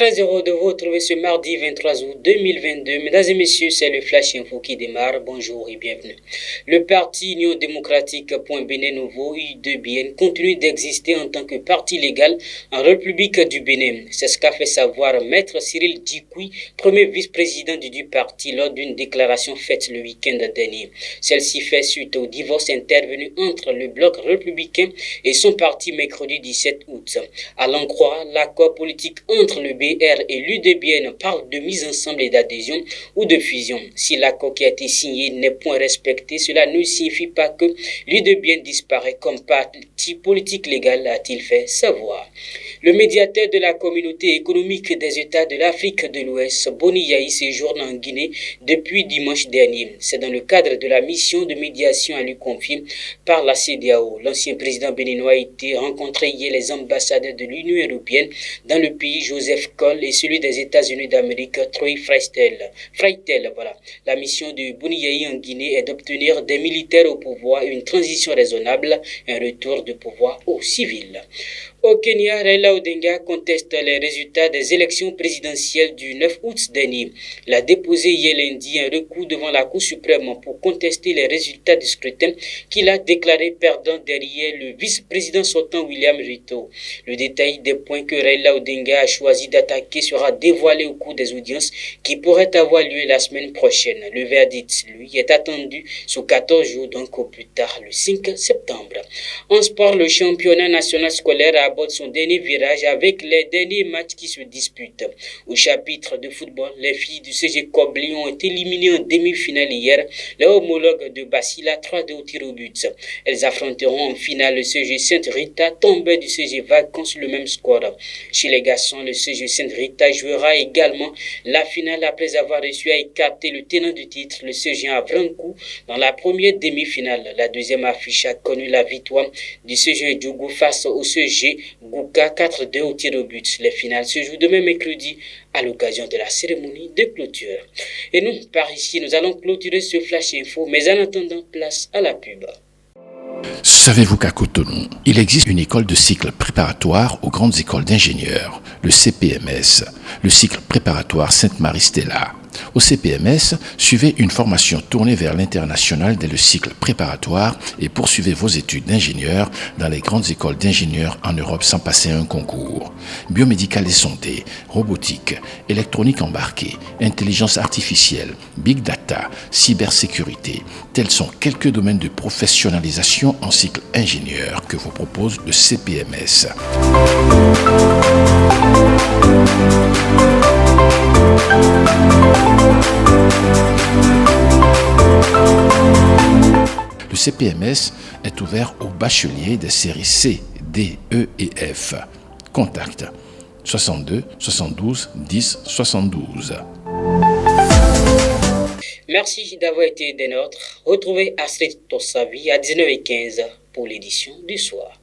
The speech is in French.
Très heureux de vous retrouver ce mardi 23 août 2022. Mesdames et messieurs, c'est le Flash Info qui démarre. Bonjour et bienvenue. Le parti Union démocratique Bénin Nouveau, U2BN, continue d'exister en tant que parti légal en République du Bénin. C'est ce qu'a fait savoir Maître Cyril Dikoui, premier vice-président du parti, lors d'une déclaration faite le week-end dernier. Celle-ci fait suite au divorce intervenu entre le bloc républicain et son parti mercredi 17 août. À l'en croire, l'accord politique entre le BR et l'UDBN parle de mise ensemble et d'adhésion ou de fusion. Si l'accord qui a été signé n'est point respecté, cela ne signifie pas que l'UDBN disparaît comme parti politique légal, a-t-il fait savoir. Le médiateur de la communauté économique des États de l'Afrique de l'Ouest, Boni Yahi, séjourne en Guinée depuis dimanche dernier. C'est dans le cadre de la mission de médiation à lui confiée par la CEDEAO. L'ancien président béninois a été rencontré hier les ambassadeurs de l'Union européenne dans le pays, Joseph Cole, et celui des États-Unis d'Amérique, Troy Freitel. Voilà. La mission de Boni Yahi en Guinée est d'obtenir des militaires au pouvoir, une transition raisonnable, un retour de pouvoir aux civils. Au Kenya, Raila Odinga conteste les résultats des élections présidentielles du 9 août dernier. Il a déposé hier lundi un recours devant la Cour suprême pour contester les résultats du scrutin qu'il a déclaré perdant derrière le vice-président sortant William Ruto. Le détail des points que Raila Odinga a choisi d'attaquer sera dévoilé au cours des audiences qui pourraient avoir lieu la semaine prochaine. Le verdict, lui, est attendu sous 14 jours, donc au plus tard le 5 septembre. En sport, le championnat national scolaire aborde son dernier virage avec les derniers matchs qui se disputent. Au chapitre de football, les filles du CG Kobli ont été éliminées en demi-finale hier. Les homologues de Basila 3-2 au tir au but. Elles affronteront en finale le CG Sainte-Rita, tombé du CG Vacances le même score. Chez les garçons, le CG Sainte-Rita jouera également la finale après avoir réussi à écarter le tenant du titre, le CG Avrankou, dans la première demi-finale. La deuxième affiche a connu la victoire du CG Djougou face au CG Gouka 4-2 au tir au but. Les finales se jouent demain mercredi à l'occasion de la cérémonie de clôture. Et nous, par ici, nous allons clôturer ce Flash Info, mais en attendant, place à la pub. Savez-vous qu'à Cotonou, il existe une école de cycle préparatoire aux grandes écoles d'ingénieurs, le CPMS, le cycle préparatoire Sainte-Marie-Stella. Au CPMS, suivez une formation tournée vers l'international dès le cycle préparatoire et poursuivez vos études d'ingénieur dans les grandes écoles d'ingénieurs en Europe sans passer un concours. Biomédical et santé, robotique, électronique embarquée, intelligence artificielle, big data, cybersécurité, tels sont quelques domaines de professionnalisation en cycle ingénieur que vous propose le CPMS. Le CPMS est ouvert aux bacheliers des séries C, D, E et F. Contact 62 72 10 72. Merci d'avoir été des nôtres. Retrouvez Astrid Tossavi à 19h15 pour l'édition du soir.